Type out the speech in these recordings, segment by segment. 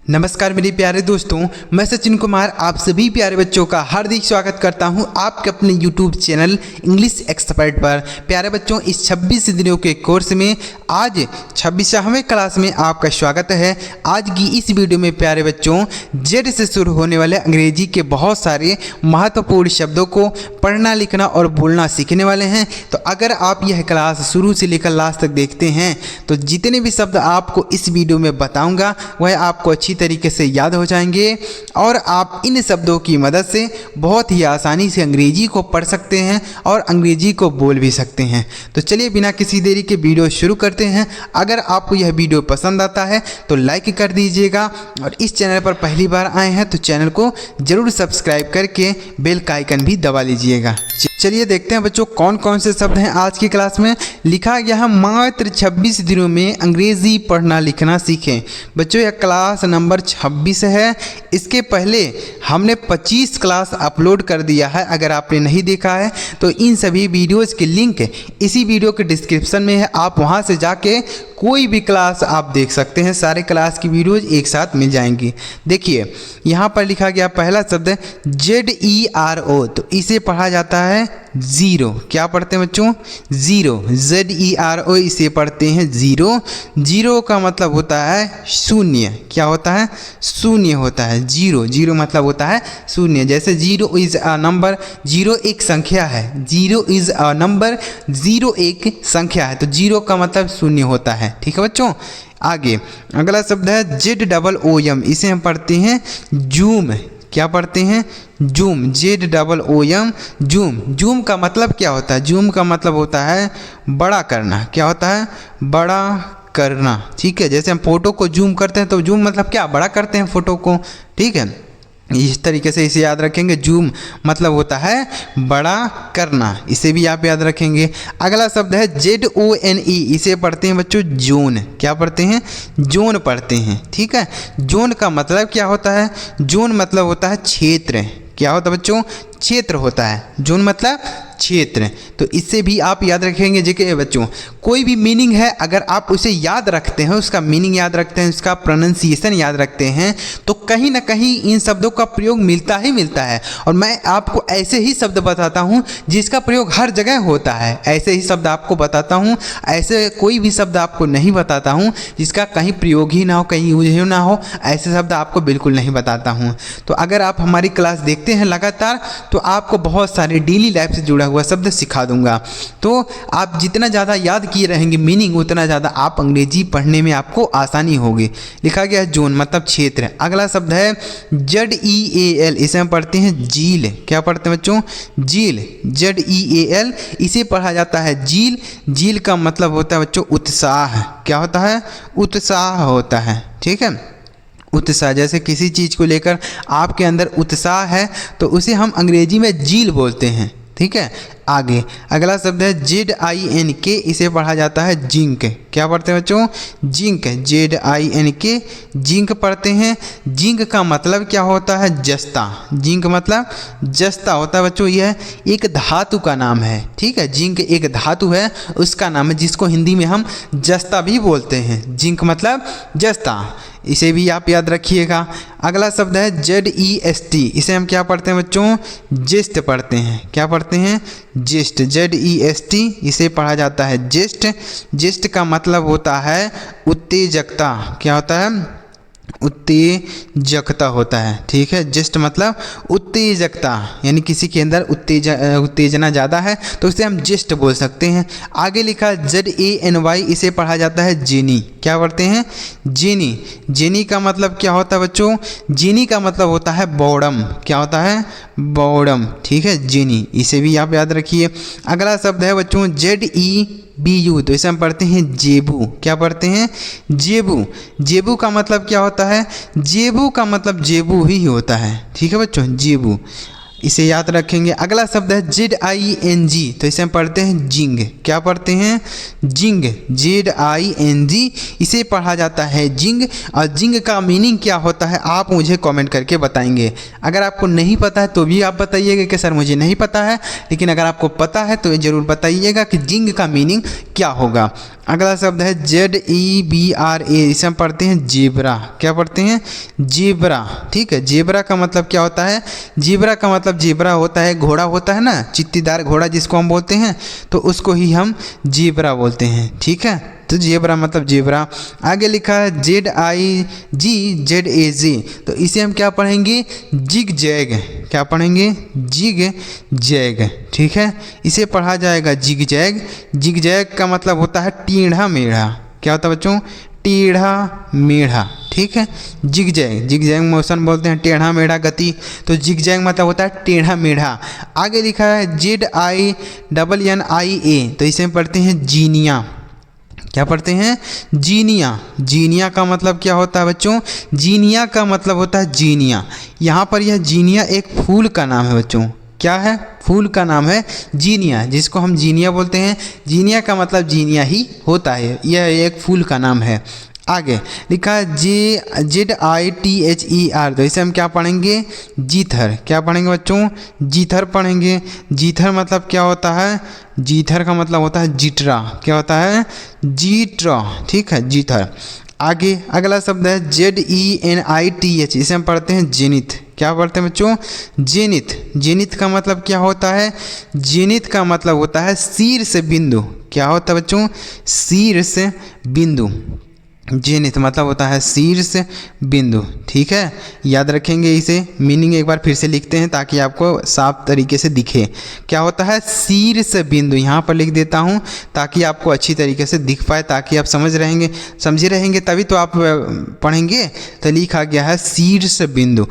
नमस्कार मेरे प्यारे दोस्तों, मैं सचिन कुमार आप सभी प्यारे बच्चों का हार्दिक स्वागत करता हूं आपके अपने YouTube चैनल इंग्लिश एक्सपर्ट पर। प्यारे बच्चों, इस 26 दिनों के कोर्स में आज 26वें क्लास में आपका स्वागत है। आज की इस वीडियो में प्यारे बच्चों जेड से शुरू होने वाले अंग्रेजी के बहुत सारे महत्वपूर्ण शब्दों को पढ़ना, लिखना और बोलना सीखने वाले हैं। तो अगर आप यह क्लास शुरू से लेकर लास्ट तक देखते हैं तो जितने भी शब्द आपको इस वीडियो में बताऊँगा वह आपको अच्छी तरीके से याद हो जाएंगे और आप इन शब्दों की मदद से बहुत ही आसानी से अंग्रेजी को पढ़ सकते हैं और अंग्रेजी को बोल भी सकते हैं। तो चलिए बिना किसी देरी के वीडियो शुरू करते हैं। अगर आपको यह वीडियो पसंद आता है तो लाइक कर दीजिएगा और इस चैनल पर पहली बार आए हैं तो चैनल को जरूर सब्सक्राइब करके बेल का आइकन भी दबा लीजिएगा। चलिए देखते हैं बच्चों कौन कौन से शब्द हैं आज की क्लास में। लिखा गया है मात्र 26 दिनों में अंग्रेजी पढ़ना लिखना सीखें। बच्चों यह क्लास नंबर 26 है। इसके पहले हमने 25 क्लास अपलोड कर दिया है। अगर आपने नहीं देखा है तो इन सभी वीडियोज़ के लिंक इसी वीडियो के डिस्क्रिप्शन में है, आप वहां से जाके कोई भी क्लास आप देख सकते हैं। सारे क्लास की वीडियोज़ एक साथ मिल जाएंगी। देखिए यहाँ पर लिखा गया पहला शब्द है ZERO, तो इसे पढ़ा जाता है ज़ीरो। क्या पढ़ते हैं बच्चों? ज़ीरो। ZERO इसे पढ़ते हैं ज़ीरो। ज़ीरो का मतलब होता है शून्य। क्या होता है? शून्य होता है। जीरो, जीरो मतलब होता है शून्य। जैसे zero is a number, zero एक संख्या है। Zero is a number, zero एक संख्या है। तो जीरो का मतलब शून्य होता है। ठीक है बच्चों। आगे अगला शब्द है ZOOM, इसे हम पढ़ते हैं जूम। क्या पढ़ते हैं? जूम। ZOOM, zoom. जूम का मतलब क्या होता है? जूम का मतलब होता है बड़ा करना। क्या होता है? बड़ा करना। ठीक है, जैसे हम फोटो को जूम करते हैं तो जूम मतलब क्या? बड़ा करते हैं फोटो को। ठीक है, इस तरीके से इसे याद रखेंगे। जूम मतलब होता है बड़ा करना, इसे भी आप याद रखेंगे। अगला शब्द है ZONE, इसे पढ़ते हैं बच्चों जोन। क्या पढ़ते हैं? जोन पढ़ते हैं। ठीक है, जोन का मतलब क्या होता है? जोन मतलब होता है क्षेत्र। क्या होता है बच्चों? क्षेत्र होता है। जोन मतलब क्षेत्र। तो इससे भी आप याद रखेंगे। जेके बच्चों कोई भी मीनिंग है अगर आप उसे याद रखते हैं, उसका मीनिंग याद रखते हैं, उसका प्रोनाउंसिएशन याद रखते हैं तो कहीं ना कहीं इन शब्दों का प्रयोग मिलता ही मिलता है। और मैं आपको ऐसे ही शब्द बताता हूँ जिसका प्रयोग हर जगह होता है। ऐसे ही शब्द आपको बताता हूँ, ऐसे कोई भी शब्द आपको नहीं बताता हूँ जिसका कहीं प्रयोग ही ना हो, कहीं यूज ही ना हो। ऐसे शब्द आपको बिल्कुल नहीं बताता हूँ। तो अगर आप हमारी क्लास देखते हैं लगातार तो आपको बहुत सारे डेली लाइफ से जुड़ा हुआ शब्द सिखा दूंगा। तो आप जितना ज़्यादा याद किए रहेंगे मीनिंग, उतना ज़्यादा आप अंग्रेजी पढ़ने में आपको आसानी होगी। लिखा गया है जोन मतलब क्षेत्र। अगला शब्द है ZEAL, इसे हम पढ़ते हैं झील। क्या पढ़ते हैं बच्चों? झील। ZEAL, इसे पढ़ा जाता है झील। झील का मतलब होता है बच्चों उत्साह। क्या होता है? उत्साह होता है। ठीक है, उत्साह। जैसे किसी चीज़ को लेकर आपके अंदर उत्साह है तो उसे हम अंग्रेजी में झील बोलते हैं। ठीक है, आगे अगला शब्द है ZINK, इसे पढ़ा जाता है जिंक। क्या पढ़ते हैं बच्चों? जिंक। ZINK, जिंक पढ़ते हैं। जिंक का मतलब क्या होता है? जस्ता। जिंक मतलब जस्ता होता है बच्चों। यह एक धातु का नाम है। ठीक है, जिंक एक धातु है, उसका नाम है जिसको हिंदी में हम जस्ता भी बोलते हैं। जिंक मतलब जस्ता, इसे भी आप याद रखिएगा। अगला शब्द है ZEST, इसे हम क्या पढ़ते हैं बच्चों? जेस्ट पढ़ते हैं। क्या पढ़ते हैं? जेस्ट। ZEST, इसे पढ़ा जाता है जेस्ट। जेस्ट का मतलब होता है उत्तेजकता। क्या होता है? उत्तेजकता होता है। ठीक है, जेस्ट मतलब उत्तेजकता, यानी किसी के अंदर उत्तेजना ज़्यादा है तो उसे हम जेस्ट बोल सकते हैं। आगे लिखा ZANY, इसे पढ़ा जाता है जेनी। क्या पढ़ते हैं? जेनी। जेनी का मतलब क्या होता है बच्चों? जेनी का मतलब होता है बॉडम। क्या होता है? बॉडम। ठीक है, जेनी, इसे भी आप याद रखिए। अगला शब्द है बच्चों ZEBU, तो इसे हम पढ़ते हैं जेबू। क्या पढ़ते हैं? जेबू। जेबू का मतलब क्या होता है? जेबू का मतलब जेबू ही होता है। ठीक है बच्चों, जेबू, इसे याद रखेंगे। अगला शब्द है ZING, तो इसे हम पढ़ते हैं जिंग। क्या पढ़ते हैं? जिंग। ZING, इसे पढ़ा जाता है जिंग। और जिंग का मीनिंग क्या होता है आप मुझे कमेंट करके बताएंगे। अगर आपको नहीं पता है तो भी आप बताइएगा कि सर मुझे नहीं पता है, लेकिन अगर आपको पता है तो ज़रूर बताइएगा कि जिंग का मीनिंग क्या होगा। अगला शब्द है ZEBRA, इसे हम पढ़ते हैं जेबरा। क्या पढ़ते हैं? जेबरा। ठीक है, जेबरा का मतलब क्या होता है? जेबरा का मतलब जेबरा होता है, घोड़ा होता है ना, चित्तीदार घोड़ा जिसको हम बोलते हैं, तो उसको ही हम जेबरा बोलते हैं। ठीक है, तो जेबरा मतलब जेबरा। आगे लिखा है ZIGZAG, तो इसे हम क्या पढ़ेंगे? Zig zag. क्या पढ़ेंगे? Zig zag. ठीक है, इसे पढ़ा जाएगा जिग जैग। जिग जैग का मतलब होता है टेढ़ा मेढ़ा। क्या होता है बच्चों? टेढ़ा मेढ़ा। ठीक है, zig zag, zig zag motion बोलते हैं, टेढ़ा मेढ़ा गति, तो जिग जैग मतलब होता है टेढ़ा मेढ़ा। आगे लिखा है ZINNIA, तो इसे हम पढ़ते हैं जीनिया। क्या पढ़ते हैं? जीनिया। जीनिया का मतलब क्या होता है बच्चों? जीनिया का मतलब होता है जीनिया। यहाँ पर यह जीनिया एक फूल का नाम है बच्चों। क्या है? फूल का नाम है जीनिया, जिसको हम जीनिया बोलते हैं। जीनिया का मतलब जीनिया ही होता है, यह एक फूल का नाम है। आगे लिखा है ZITHER, तो इसे हम क्या पढ़ेंगे? जीथर। क्या पढ़ेंगे बच्चों? जीथर पढ़ेंगे। जीथर मतलब क्या होता है? जीथर का मतलब होता है जीटरा। क्या होता है? जीटरा। ठीक है, जीथर। आगे अगला शब्द है ZENITH, इसे हम पढ़ते हैं जेनिथ। क्या पढ़ते हैं बच्चों? जेनिथ। जेनिथ का मतलब क्या होता है? जेनिथ का मतलब होता है शीर्ष बिंदु। क्या होता है बच्चों? शीर्ष बिंदु। जेनिथ मतलब होता है शीर्ष बिंदु। ठीक है, याद रखेंगे इसे। मीनिंग एक बार फिर से लिखते हैं ताकि आपको साफ तरीके से दिखे। क्या होता है? शीर्ष बिंदु। यहाँ पर लिख देता हूँ ताकि आपको अच्छी तरीके से दिख पाए, ताकि आप समझे रहेंगे तभी तो आप पढ़ेंगे। तो लिखा गया है शीर्ष बिंदु,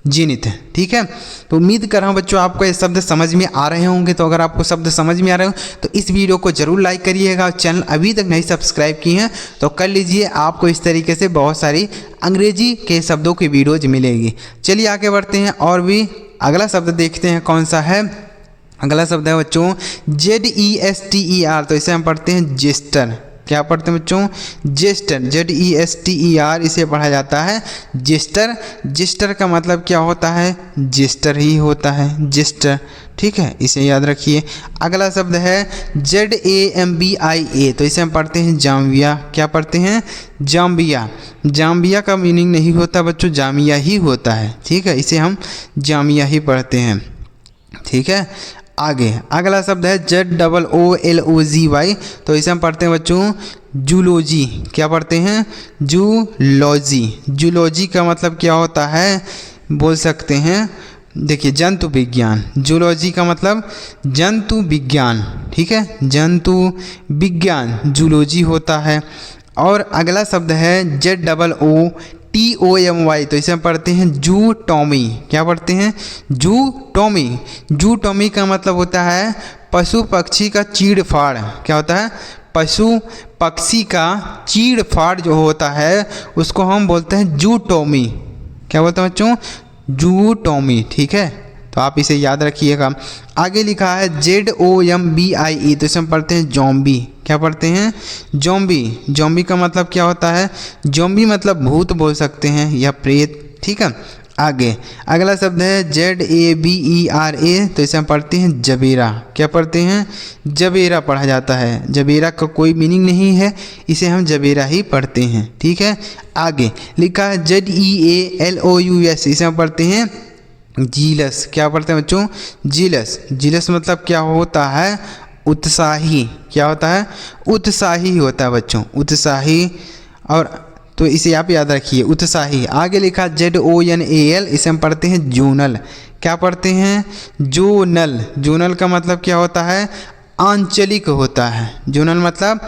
जेनिथ। ठीक है, तो उम्मीद कर रहा हूँ बच्चों आपको ये शब्द समझ में आ रहे होंगे। तो अगर आपको शब्द समझ में आ रहे हो तो इस वीडियो को जरूर लाइक करिएगा, और चैनल अभी तक नहीं सब्सक्राइब किए हैं तो कर लीजिए। आपको इस तरीके से बहुत सारी अंग्रेजी के शब्दों की वीडियोज मिलेगी। चलिए आगे बढ़ते हैं और भी अगला शब्द देखते हैं कौन सा है। अगला शब्द है बच्चों ZESTER, तो इसे हम पढ़ते हैं जेस्टर। क्या पढ़ते हैं बच्चों? जेस्टर। ZESTER, इसे पढ़ा जाता है जेस्टर। जेस्टर का मतलब क्या होता है? जेस्टर ही होता है, जेस्टर। ठीक है, इसे याद रखिए। अगला शब्द है ZAMBIA, तो इसे हम पढ़ते हैं जाम्बिया। क्या पढ़ते हैं? जाम्बिया। जाम्बिया का मीनिंग नहीं होता बच्चों, जामिया ही होता है। ठीक है, इसे हम जामिया ही पढ़ते हैं। ठीक है, आगे अगला शब्द है ZOOLOGY, तो इसे हम पढ़ते हैं बच्चों जूलॉजी। क्या पढ़ते हैं? जूलॉजी। जूलॉजी का मतलब क्या होता है? बोल सकते हैं, देखिए जंतु विज्ञान। जूलॉजी का मतलब जंतु विज्ञान। ठीक है, जंतु विज्ञान जूलॉजी होता है। और अगला शब्द है ZOOTOMY, तो इसे हम पढ़ते हैं जूटॉमी। क्या पढ़ते हैं? जूटॉमी। जूटॉमी का मतलब होता है पशु पक्षी का चीड़-फाड़। क्या होता है? पशु पक्षी का चीड़-फाड़ जो होता है उसको हम बोलते हैं जूटॉमी। क्या बोलते हैं बच्चों? जूटॉमी। ठीक है, तो आप इसे याद रखिएगा। आगे लिखा है ZOMBIE, तो इसे हम पढ़ते हैं जॉम्बी। क्या पढ़ते हैं? जॉम्बी। जॉम्बी का मतलब क्या होता है? जॉम्बी मतलब भूत बोल सकते हैं या प्रेत। ठीक है, आगे अगला शब्द है ZABERA, तो इसे हम पढ़ते हैं जबेरा। क्या पढ़ते हैं? जबेरा पढ़ा जाता है। जबेरा का कोई मीनिंग नहीं है, इसे हम जबेरा ही पढ़ते हैं। ठीक है, आगे लिखा है ZEALOUS, इसे हम पढ़ते हैं जीलस। क्या पढ़ते हैं बच्चों? जीलस। जीलस मतलब क्या होता है? उत्साही। क्या होता है? उत्साही होता है बच्चों, उत्साही। और तो इसे आप याद रखिए, उत्साही। आगे लिखा ZONAL, इसे हम पढ़ते हैं जोनल। क्या पढ़ते हैं? जोनल। जोनल का मतलब क्या होता है? आंचलिक होता है। जोनल मतलब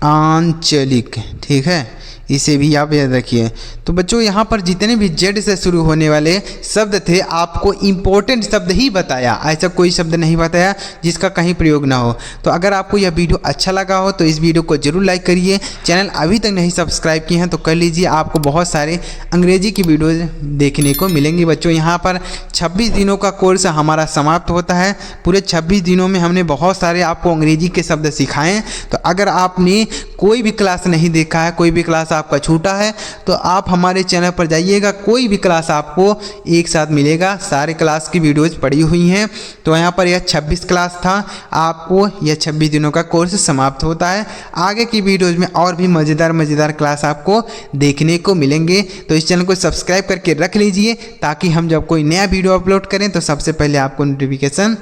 आंचलिक। ठीक है, इसे भी आप याद रखिए। तो बच्चों यहाँ पर जितने भी जेड से शुरू होने वाले शब्द थे आपको इम्पोर्टेंट शब्द ही बताया, ऐसा कोई शब्द नहीं बताया जिसका कहीं प्रयोग ना हो। तो अगर आपको यह वीडियो अच्छा लगा हो तो इस वीडियो को जरूर लाइक करिए। चैनल अभी तक नहीं सब्सक्राइब किए हैं तो कर लीजिए, आपको बहुत सारे अंग्रेजी की वीडियोज़ देखने को मिलेंगी। बच्चों यहाँ पर 26 दिनों का कोर्स हमारा समाप्त होता है। पूरे 26 दिनों में हमने बहुत सारे आपको अंग्रेजी के शब्द सिखाएँ। तो अगर आपने कोई भी क्लास नहीं देखा है, कोई भी क्लास आपका छूटा है तो आप हमारे चैनल पर जाइएगा, कोई भी क्लास आपको एक साथ मिलेगा, सारे क्लास की वीडियोज़ पड़ी हुई हैं। तो यहाँ पर यह 26 क्लास था, आपको यह 26 दिनों का कोर्स समाप्त होता है। आगे की वीडियोज़ में और भी मज़ेदार क्लास आपको देखने को मिलेंगे। तो इस चैनल को सब्सक्राइब करके रख लीजिए ताकि हम जब कोई नया वीडियो अपलोड करें तो सबसे पहले आपको नोटिफिकेशन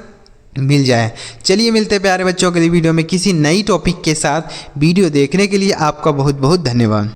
मिल जाए। चलिए मिलते हैं प्यारे बच्चों अगली वीडियो में किसी नई टॉपिक के साथ। वीडियो देखने के लिए आपका बहुत बहुत धन्यवाद।